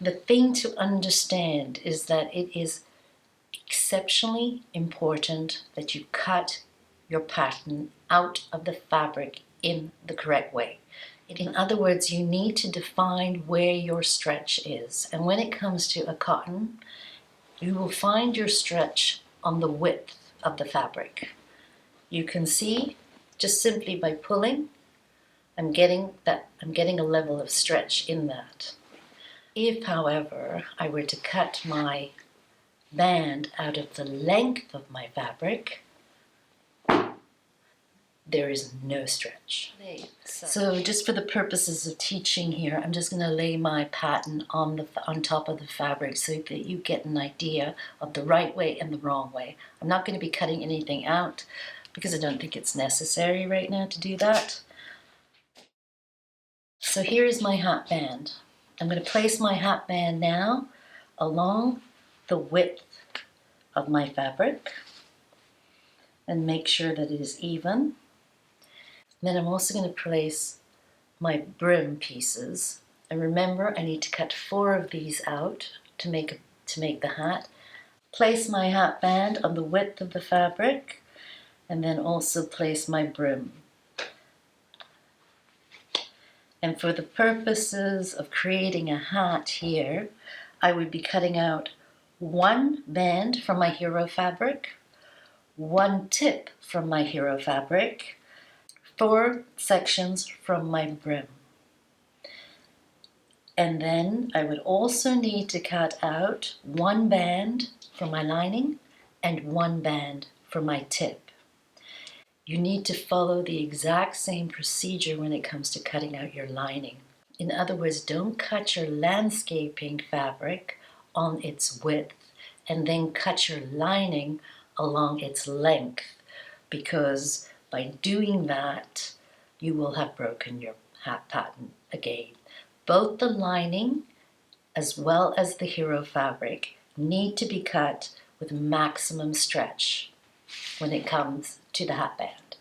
The thing to understand is that it is exceptionally important that you cut your pattern out of the fabric in the correct way. In other words, you need to define where your stretch is. And when it comes to a cotton, you will find your stretch on the width of the fabric. You can see just simply by pulling, I'm getting a level of stretch in that. If, however, I were to cut my band out of the length of my fabric, there is no stretch. So just for the purposes of teaching here, I'm just going to lay my pattern on top of the fabric so that you get an idea of the right way and the wrong way. I'm not going to be cutting anything out because I don't think it's necessary right now to do that. So here is my hat band. I'm going to place my hat band now along the width of my fabric and make sure that it is even. Then I'm also going to place my brim pieces. And remember, I need to cut 4 of these out to make the hat. Place my hat band on the width of the fabric and then also place my brim. And for the purposes of creating a hat here, I would be cutting out 1 band from my hero fabric, 1 tip from my hero fabric, 4 sections from my brim. And then I would also need to cut out 1 band for my lining and 1 band for my tip. You need to follow the exact same procedure when it comes to cutting out your lining. In other words, don't cut your landscaping fabric on its width and then cut your lining along its length, because by doing that, you will have broken your hat pattern again. Both the lining as well as the hero fabric need to be cut with maximum stretch when it comes to the hat band.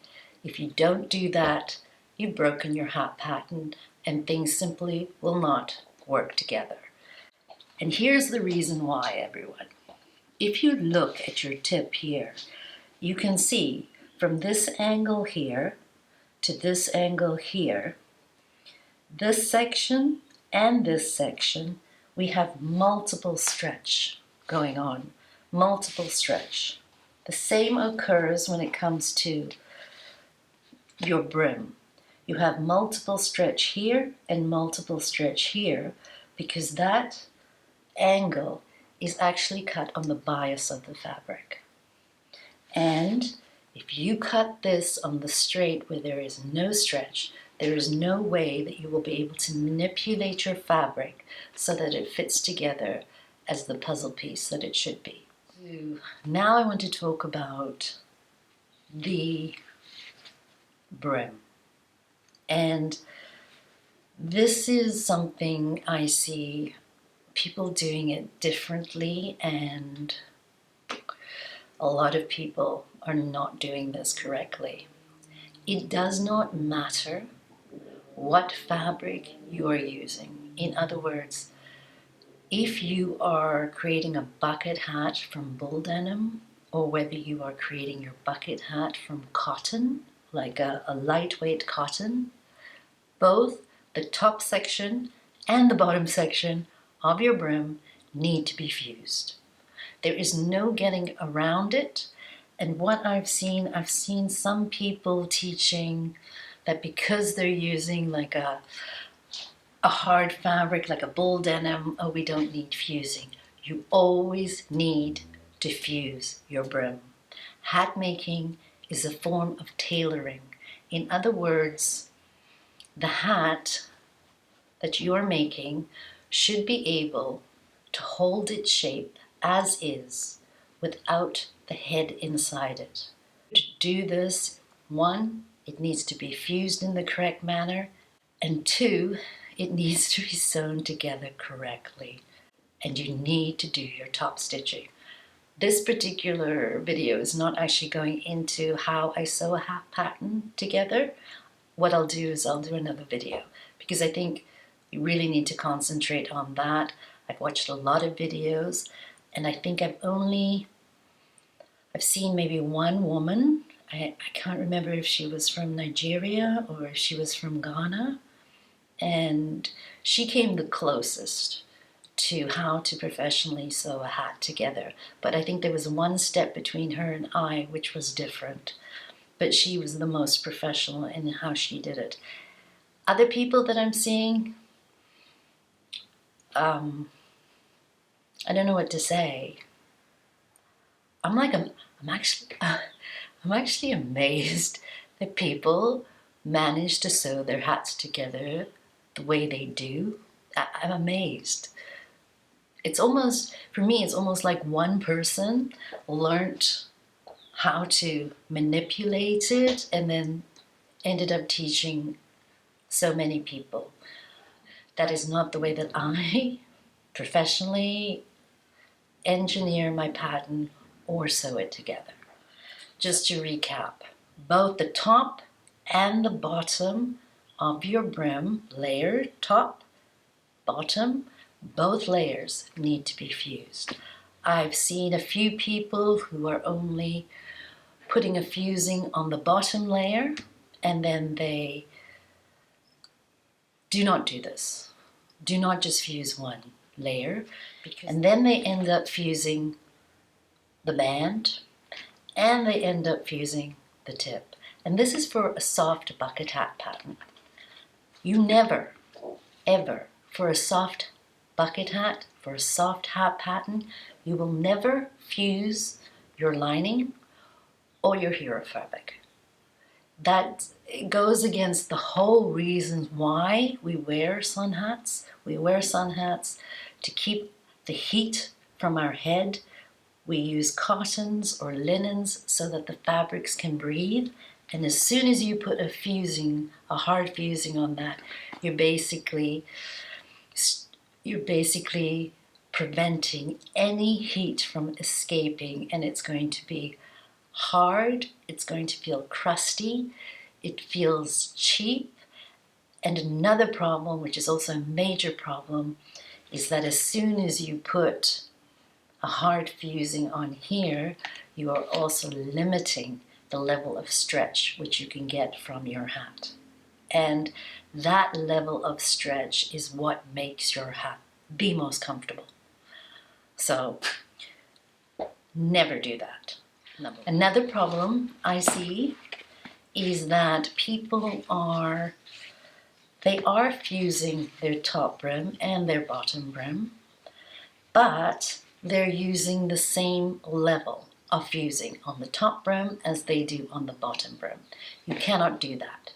If you don't do that, you've broken your hat pattern and things simply will not work together. And here's the reason why, everyone. If you look at your tip here, you can see from this angle here to this angle here, this section and this section, we have multiple stretch going on, multiple stretch. The same occurs when it comes to your brim. You have multiple stretch here and multiple stretch here because that angle is actually cut on the bias of the fabric. And if you cut this on the straight where there is no stretch, there is no way that you will be able to manipulate your fabric so that it fits together as the puzzle piece that it should be. Now I want to talk about the brim. And this is something I see people doing it differently, and a lot of people are not doing this correctly. It does not matter what fabric you are using. In other words, if you are creating a bucket hat from bull denim, or whether you are creating your bucket hat from cotton, like a lightweight cotton, both the top section and the bottom section of your brim need to be fused. There is no getting around it. And what I've seen some people teaching that because they're using like a hard fabric, like a bull denim, oh, we don't need fusing. You always need to fuse your brim. Hat making is a form of tailoring. In other words, the hat that you're making should be able to hold its shape as is without the head inside it. To do this, 1, it needs to be fused in the correct manner, and 2, it needs to be sewn together correctly. And you need to do your top stitching. This particular video is not actually going into how I sew a hat pattern together. What I'll do is I'll do another video because I think you really need to concentrate on that. I've watched a lot of videos, and I think I've seen maybe one woman. I can't remember if she was from Nigeria or if she was from Ghana, and she came the closest to how to professionally sew a hat together. But I think there was one step between her and I which was different. But she was the most professional in how she did it. Other people that I'm seeing, I don't know what to say. I'm actually amazed that people manage to sew their hats together the way they do. I'm amazed. It's almost, for me, it's almost like one person learnt how to manipulate it and then ended up teaching so many people. That is not the way that I professionally engineer my pattern or sew it together. Just to recap, both the top and the bottom of your brim layer, top, bottom, both layers need to be fused. I've seen a few people who are only putting a fusing on the bottom layer, and then they do not do this. Do not just fuse one layer, and then they end up fusing the band, and they end up fusing the tip. And this is for a soft bucket hat pattern. You never, ever, for a soft bucket hat, for a soft hat pattern, you will never fuse your lining or your hero fabric. That goes against the whole reason why we wear sun hats. We wear sun hats to keep the heat from our head. We use cottons or linens so that the fabrics can breathe. And as soon as you put a fusing, a hard fusing on that, you're basically preventing any heat from escaping, and it's going to be hard, it's going to feel crusty, it feels cheap. And another problem, which is also a major problem, is that as soon as you put a hard fusing on here, you are also limiting the level of stretch which you can get from your hat. And that level of stretch is what makes your hat the most comfortable. So never do that. Another problem I see is that people are fusing their top brim and their bottom brim, but they're using the same level of fusing on the top brim as they do on the bottom brim. You cannot do that.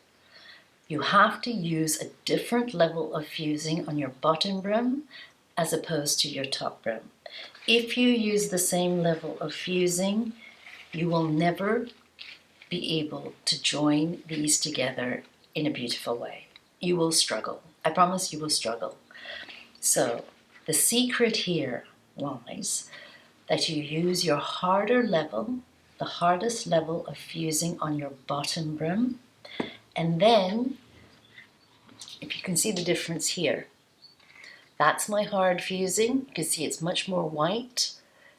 You have to use a different level of fusing on your bottom brim as opposed to your top brim. If you use the same level of fusing, you will never be able to join these together in a beautiful way. You will struggle. I promise you will struggle. So the secret here lies that you use your harder level, the hardest level of fusing on your bottom brim, and then, if you can see the difference here, that's my hard fusing. You can see it's much more white,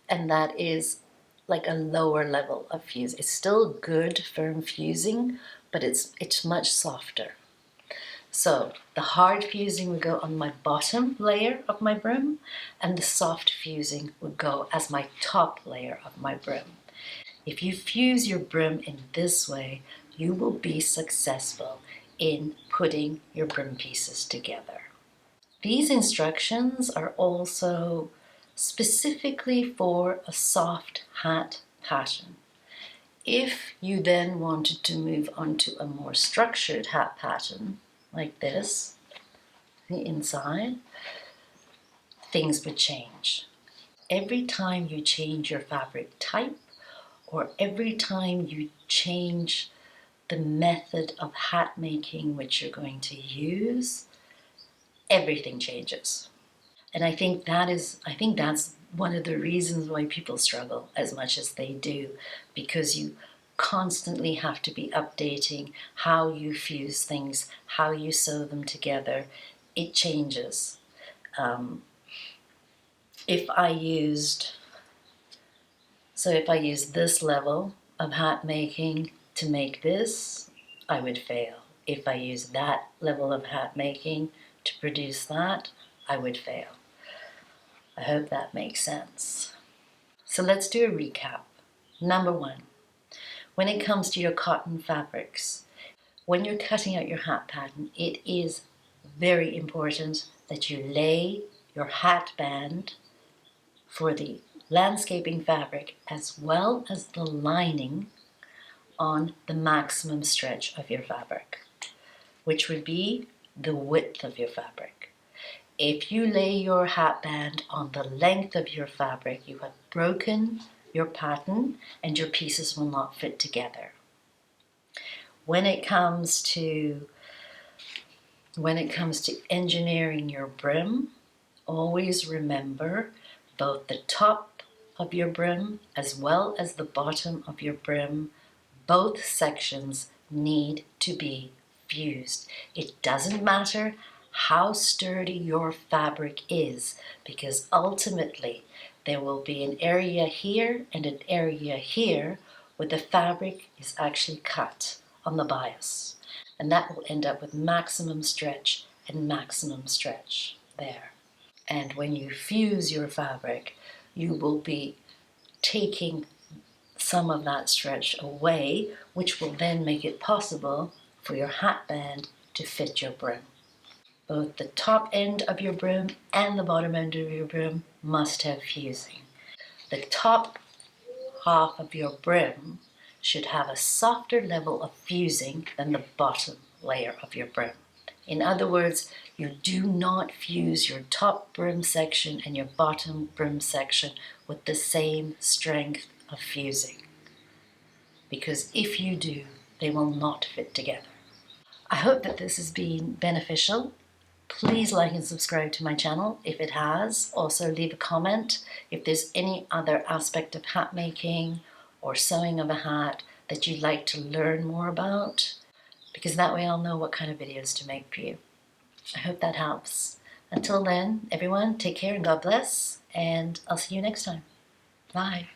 and that is like a lower level of fuse. It's still good firm fusing, but it's much softer. So the hard fusing would go on my bottom layer of my brim, and the soft fusing would go as my top layer of my brim. If you fuse your brim in this way, you will be successful in putting your brim pieces together. These instructions are also specifically for a soft hat pattern. If you then wanted to move on to a more structured hat pattern, like this, the inside, things would change. Every time you change your fabric type, or every time you change the method of hat making which you're going to use, everything changes. And I think that's one of the reasons why people struggle as much as they do, because you constantly have to be updating how you fuse things, how you sew them together. It changes. if I used this level of hat making to make this, I would fail. If I use that level of hat making to produce that, I would fail. I hope that makes sense. So let's do a recap. Number one, when it comes to your cotton fabrics, when you're cutting out your hat pattern, it is very important that you lay your hat band for the landscaping fabric as well as the lining on the maximum stretch of your fabric, which would be the width of your fabric. If you lay your hat band on the length of your fabric, you have broken your pattern and your pieces will not fit together. When it comes to engineering your brim, always remember both the top of your brim as well as the bottom of your brim, both sections need to be fused. It doesn't matter how sturdy your fabric is, because ultimately there will be an area here and an area here where the fabric is actually cut on the bias, and that will end up with maximum stretch and maximum stretch there. And when you fuse your fabric, you will be taking some of that stretch away, which will then make it possible for your hat band to fit your brim. Both the top end of your brim and the bottom end of your brim must have fusing. The top half of your brim should have a softer level of fusing than the bottom layer of your brim. In other words, you do not fuse your top brim section and your bottom brim section with the same strength of fusing, because if you do, they will not fit together. I hope that this has been beneficial. Please like and subscribe to my channel if it has. Also leave a comment if there's any other aspect of hat making or sewing of a hat that you'd like to learn more about, because that way I'll know what kind of videos to make for you. I hope that helps. Until then, everyone, take care and God bless, and I'll see you next time. Bye.